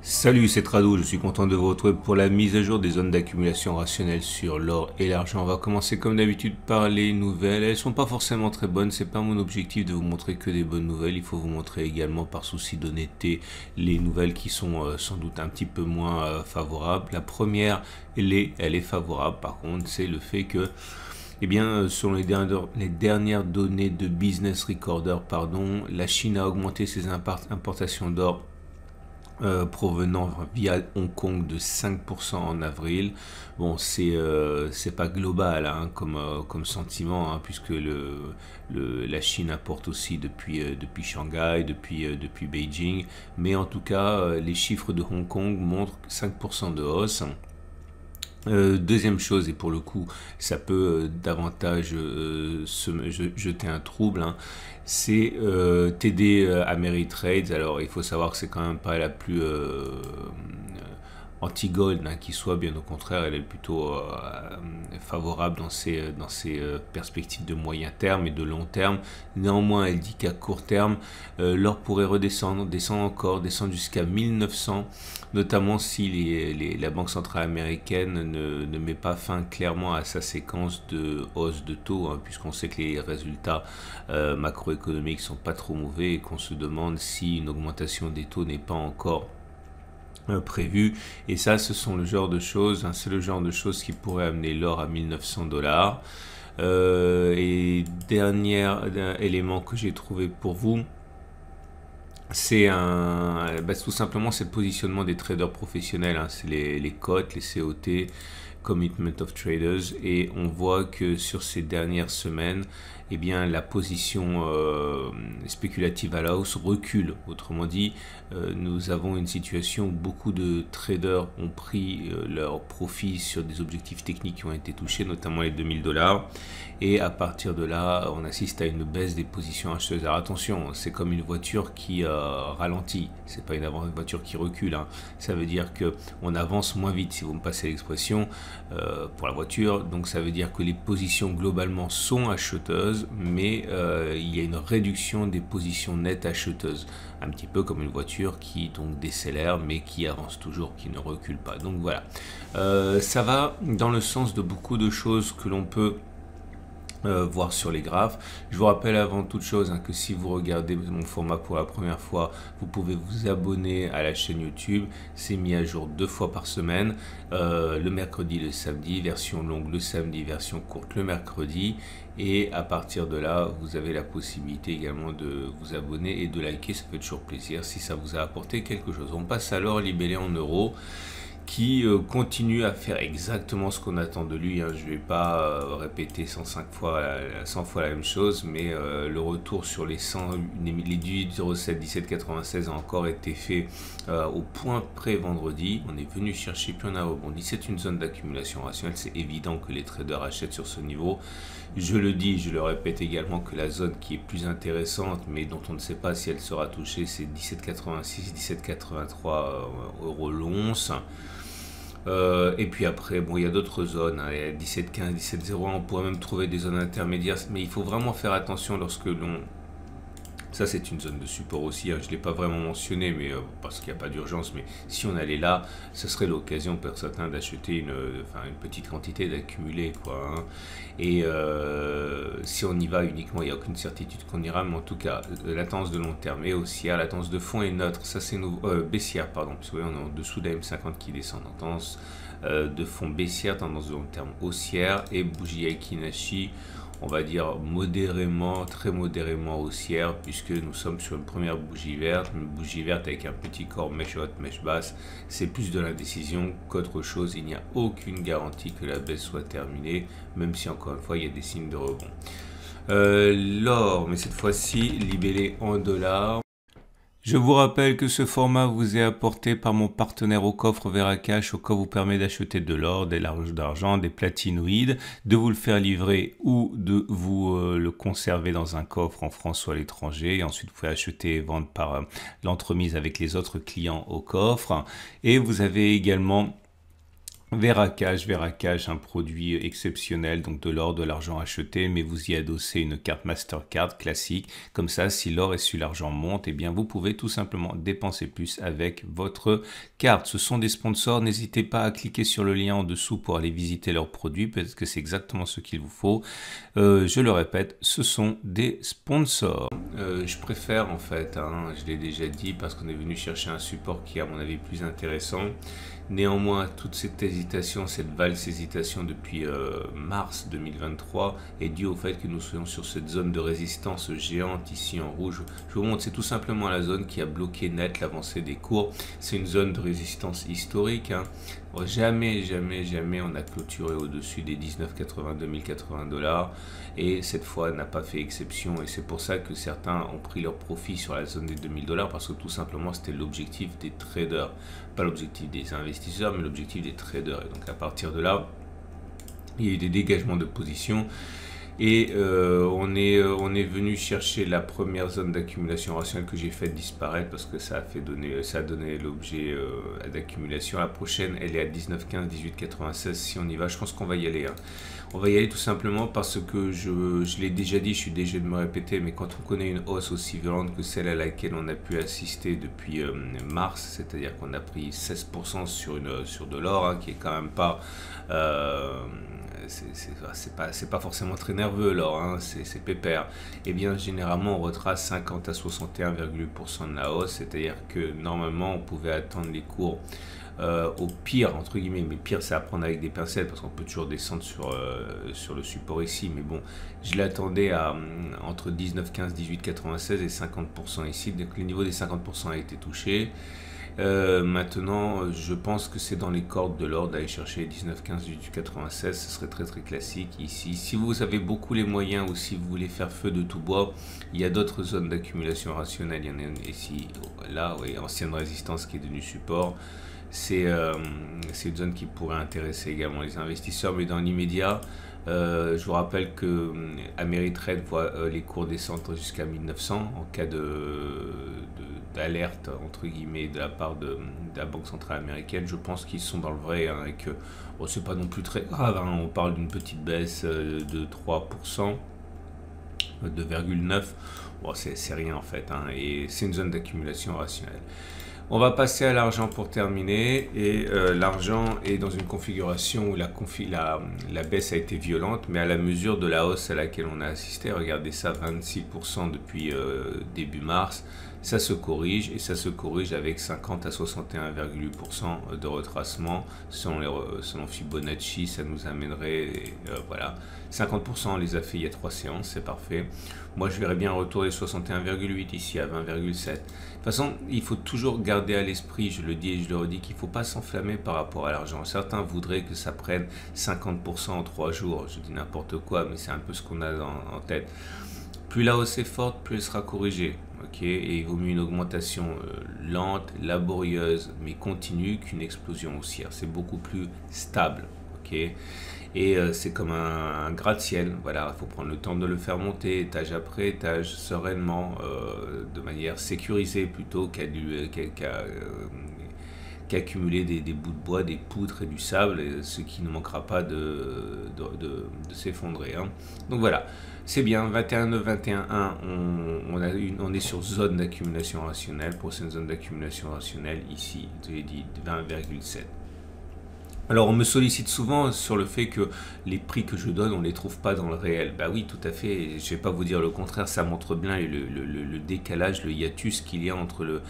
Salut, c'est Trado, je suis content de vous retrouver pour la mise à jour des zones d'accumulation rationnelle sur l'or et l'argent. On va commencer comme d'habitude par les nouvelles. Elles sont pas forcément très bonnes, c'est pas mon objectif de vous montrer que des bonnes nouvelles. Il faut vous montrer également par souci d'honnêteté les nouvelles qui sont sans doute un petit peu moins favorables. La première, elle est favorable par contre, c'est le fait que selon les dernières données de Business Recorder, la Chine a augmenté ses importations d'or provenant via Hong Kong de 5% en avril. Bon, c'est pas global hein, comme sentiment, hein, puisque la Chine importe aussi depuis Shanghai, depuis Beijing. Mais en tout cas, les chiffres de Hong Kong montrent 5% de hausse. Deuxième chose, et pour le coup, ça peut davantage jeter un trouble, hein, c'est TD Ameritrade. Alors, il faut savoir que c'est quand même pas la plus anti-gold hein, qui soit, bien au contraire, elle est plutôt favorable dans ses perspectives de moyen terme et de long terme. Néanmoins, elle dit qu'à court terme, l'or pourrait descendre encore, descendre jusqu'à 1900, notamment si la Banque centrale américaine ne met pas fin clairement à sa séquence de hausse de taux, hein, puisqu'on sait que les résultats macroéconomiques sont pas trop mauvais et qu'on se demande si une augmentation des taux n'est pas encore prévu. Et ça, ce sont le genre de choses, hein, c'est le genre de choses qui pourrait amener l'or à 1900 dollars. Et dernier élément que j'ai trouvé pour vous, c'est tout simplement c'est le positionnement des traders professionnels, hein, c'est les cotes, les COT, Commitment of Traders, et on voit que sur ces dernières semaines, eh bien, la position spéculative à la hausse recule. Autrement dit, nous avons une situation où beaucoup de traders ont pris leur profit sur des objectifs techniques qui ont été touchés, notamment les 2000 dollars. Et à partir de là, on assiste à une baisse des positions acheteuses. Alors attention, c'est comme une voiture qui ralentit. C'est pas une voiture qui recule, hein. Ça veut dire que on avance moins vite, si vous me passez l'expression, pour la voiture. Donc ça veut dire que les positions globalement sont acheteuses, mais il y a une réduction des positions nettes acheteuses. Un petit peu comme une voiture qui donc décélère, mais qui avance toujours, qui ne recule pas. Donc voilà. Ça va dans le sens de beaucoup de choses que l'on peut voir sur les graphes. Je vous rappelle avant toute chose hein, que si vous regardez mon format pour la première fois, vous pouvez vous abonner à la chaîne YouTube. C'est mis à jour 2 fois par semaine, le mercredi, le samedi, version longue le samedi, version courte le mercredi. Et à partir de là, vous avez la possibilité également de vous abonner et de liker. Ça fait toujours plaisir si ça vous a apporté quelque chose. On passe alors libellé en euros, qui continue à faire exactement ce qu'on attend de lui, hein. Je ne vais pas répéter 100 fois la même chose, mais le retour sur les 18,07, 17,96 a encore été fait au point près vendredi. On est venu chercher, puis on a rebondi. C'est une zone d'accumulation rationnelle, c'est évident que les traders achètent sur ce niveau. Je le dis, je le répète également que la zone qui est plus intéressante, mais dont on ne sait pas si elle sera touchée, c'est 17,86, 17,83 euros l'once. Et puis après, bon, il y a d'autres zones, hein, 17,15, 17,01, on pourrait même trouver des zones intermédiaires, mais il faut vraiment faire attention lorsque l'on... Ça, c'est une zone de support aussi, hein. Je ne l'ai pas vraiment mentionné, mais parce qu'il n'y a pas d'urgence, mais si on allait là, ce serait l'occasion pour certains d'acheter une petite quantité, d'accumuler, quoi, hein. Et si on y va uniquement, il n'y a aucune certitude qu'on ira, mais en tout cas, la tendance de long terme est haussière, la tendance de fond est neutre, ça c'est baissière, pardon, parce que vous voyez, on est en dessous de la M50 qui descend, en tendance de fond baissière, tendance de long terme haussière, et bougie Aiki-Nashi, on va dire modérément, très modérément haussière, puisque nous sommes sur une première bougie verte avec un petit corps mèche haute, mèche basse. C'est plus de l'indécision qu'autre chose. Il n'y a aucune garantie que la baisse soit terminée, même si encore une fois il y a des signes de rebond. L'or, mais cette fois-ci libellé en dollars. Je vous rappelle que ce format vous est apporté par mon partenaire au coffre Veracash. Au coffre vous permet d'acheter de l'or, des larges d'argent, des platinoïdes, de vous le faire livrer ou de vous le conserver dans un coffre en France ou à l'étranger. Et ensuite vous pouvez acheter et vendre par l'entremise avec les autres clients au coffre. Et vous avez également Veracage, un produit exceptionnel, donc de l'or, de l'argent acheté, mais vous y adossez une carte Mastercard classique. Comme ça, si l'or et si l'argent montent, eh bien vous pouvez tout simplement dépenser plus avec votre carte. Ce sont des sponsors, n'hésitez pas à cliquer sur le lien en dessous pour aller visiter leurs produits, parce que c'est exactement ce qu'il vous faut. Je le répète, ce sont des sponsors. Je préfère en fait, je l'ai déjà dit, parce qu'on est venu chercher un support qui est à mon avis plus intéressant. Néanmoins, toute cette hésitation, cette valse hésitation depuis mars 2023 est due au fait que nous soyons sur cette zone de résistance géante ici en rouge. Je vous montre, c'est tout simplement la zone qui a bloqué net l'avancée des cours. C'est une zone de résistance historique. Jamais on a clôturé au-dessus des 19,80, 2080 $, et cette fois n'a pas fait exception, et c'est pour ça que certains ont pris leur profit sur la zone des 2000 $, parce que tout simplement c'était l'objectif des traders, pas l'objectif des investisseurs mais l'objectif des traders, et donc à partir de là il y a eu des dégagements de position. Et on est venu chercher la première zone d'accumulation rationnelle que j'ai fait disparaître parce que ça a donné l'objet d'accumulation. La prochaine, elle est à 19,15, 18,96. Si on y va, je pense qu'on va y aller. On va y aller tout simplement parce que je l'ai déjà dit, je suis déjà de me répéter, mais quand on connaît une hausse aussi violente que celle à laquelle on a pu assister depuis mars, c'est-à-dire qu'on a pris 16% sur de l'or, qui est quand même pas... c'est pas forcément très nerveux l'or, c'est pépère. Et bien généralement on retrace 50 à 61,8% de la hausse, c'est-à-dire que normalement on pouvait attendre les cours au pire entre guillemets, mais pire c'est à prendre avec des pincettes parce qu'on peut toujours descendre sur le support ici, mais bon, je l'attendais à entre 19,15, 18,96 et 50% ici, donc le niveau des 50% a été touché. Maintenant, je pense que c'est dans les cordes de l'or d'aller chercher 19,15, 18,96, ce serait très très classique ici. Si vous avez beaucoup les moyens ou si vous voulez faire feu de tout bois, il y a d'autres zones d'accumulation rationnelle. Il y en a une ici, là, oui, ancienne résistance qui est devenue support. C'est une zone qui pourrait intéresser également les investisseurs, mais dans l'immédiat, je vous rappelle que Ameritrade voit les cours descendre jusqu'à 1900 en cas d'alerte entre guillemets de la part de la Banque centrale américaine. Je pense qu'ils sont dans le vrai, et que c'est pas non plus très grave, on parle d'une petite baisse de 3%, 2,9%, bon, c'est rien en fait, et c'est une zone d'accumulation rationnelle. On va passer à l'argent pour terminer, et l'argent est dans une configuration où la baisse a été violente, mais à la mesure de la hausse à laquelle on a assisté. Regardez ça, 26% depuis début mars, ça se corrige, et ça se corrige avec 50 à 61,8% de retracement. Selon Fibonacci, ça nous amènerait, voilà, 50% on les a fait il y a 3 séances, c'est parfait. Moi je verrais bien un retour des 61,8 ici à 20,7. De toute façon, il faut toujours garder à l'esprit, je le dis et je le redis, qu'il ne faut pas s'enflammer par rapport à l'argent. Certains voudraient que ça prenne 50% en 3 jours. Je dis n'importe quoi, mais c'est un peu ce qu'on a en tête. Plus la hausse est forte, plus elle sera corrigée. Et il vaut mieux une augmentation lente, laborieuse, mais continue qu'une explosion haussière. C'est beaucoup plus stable. Et c'est comme un gratte-ciel, voilà, il faut prendre le temps de le faire monter étage après étage, sereinement, de manière sécurisée plutôt qu'accumuler des bouts de bois, des poutres et du sable, ce qui ne manquera pas de s'effondrer. Donc voilà, c'est bien, 21,9, 21,1, on est sur zone d'accumulation rationnelle. Pour cette zone d'accumulation rationnelle, ici, j'ai dit 20,7. Alors on me sollicite souvent sur le fait que les prix que je donne, on ne les trouve pas dans le réel. Bah oui, tout à fait, je ne vais pas vous dire le contraire, ça montre bien le décalage, le hiatus qu'il y a entre le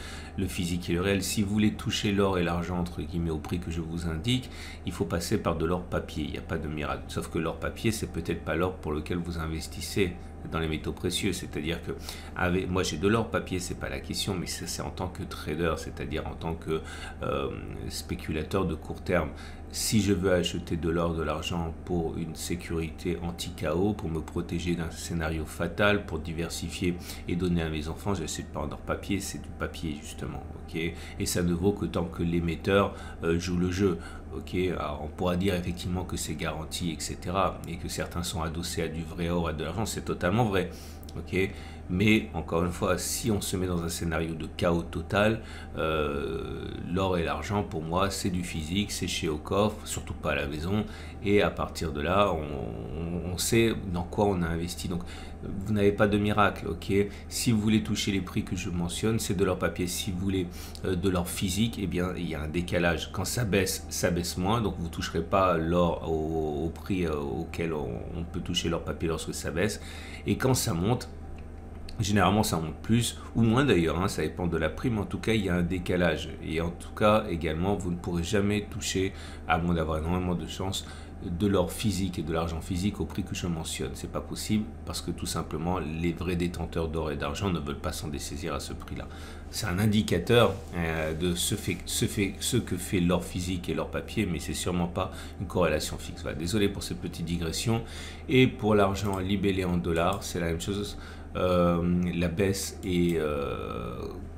physique et le réel. Si vous voulez toucher l'or et l'argent, entre guillemets, au prix que je vous indique, il faut passer par de l'or papier, il n'y a pas de miracle. Sauf que l'or papier, c'est peut-être pas l'or pour lequel vous investissez dans les métaux précieux, c'est-à-dire que moi j'ai de l'or papier, c'est pas la question, mais c'est en tant que trader, c'est-à-dire en tant que spéculateur de court terme. Si je veux acheter de l'or, de l'argent pour une sécurité anti-chaos, pour me protéger d'un scénario fatal, pour diversifier et donner à mes enfants, j'achète pas en or papier, c'est du papier justement, et ça ne vaut que tant que l'émetteur joue le jeu. Alors on pourra dire effectivement que c'est garanti, etc. et que certains sont adossés à du vrai or, à de l'argent, c'est totalement vrai. Mais encore une fois, si on se met dans un scénario de chaos total, l'or et l'argent, pour moi, c'est du physique, c'est chez au coffre, surtout pas à la maison. Et à partir de là, on sait dans quoi on a investi. Donc, vous n'avez pas de miracle, ok? Si vous voulez toucher les prix que je mentionne, c'est de l'or papier. Si vous voulez de l'or physique, eh bien, il y a un décalage. Quand ça baisse moins. Donc, vous ne toucherez pas l'or au prix auquel on peut toucher l'or papier lorsque ça baisse. Et quand ça monte, généralement, ça monte plus ou moins d'ailleurs, hein, ça dépend de la prime. En tout cas, il y a un décalage. Et en tout cas, également, vous ne pourrez jamais toucher, à moins d'avoir énormément de chance, de l'or physique et de l'argent physique au prix que je mentionne. C'est pas possible parce que tout simplement, les vrais détenteurs d'or et d'argent ne veulent pas s'en dessaisir à ce prix-là. C'est un indicateur de ce que fait l'or physique et l'or papier, mais c'est sûrement pas une corrélation fixe. Voilà, désolé pour cette petite digression. Et pour l'argent libellé en dollars, c'est la même chose. La baisse est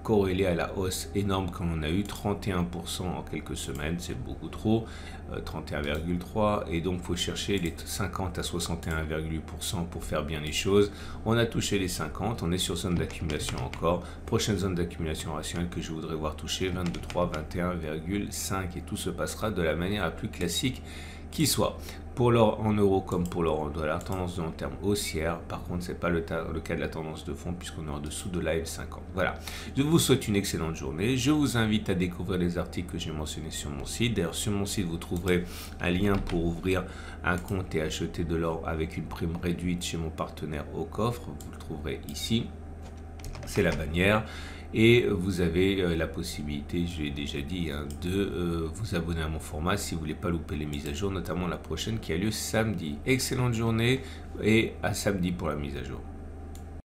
corrélée à la hausse énorme qu'on a eu, 31% en quelques semaines, c'est beaucoup trop, 31,3, et donc il faut chercher les 50 à 61,8% pour faire bien les choses. On a touché les 50, on est sur zone d'accumulation encore, prochaine zone d'accumulation rationnelle que je voudrais voir toucher, 23, 21,5, et tout se passera de la manière la plus classique qui soit. Pour l'or en euros comme pour l'or en dollars, tendance de long terme haussière. Par contre, ce n'est pas le cas de la tendance de fond puisqu'on est en dessous de la F50. Voilà, je vous souhaite une excellente journée. Je vous invite à découvrir les articles que j'ai mentionnés sur mon site. D'ailleurs, sur mon site, vous trouverez un lien pour ouvrir un compte et acheter de l'or avec une prime réduite chez mon partenaire au coffre. Vous le trouverez ici. C'est la bannière. Et vous avez la possibilité, je l'ai déjà dit, hein, de vous abonner à mon format si vous ne voulez pas louper les mises à jour, notamment la prochaine qui a lieu samedi. Excellente journée et à samedi pour la mise à jour.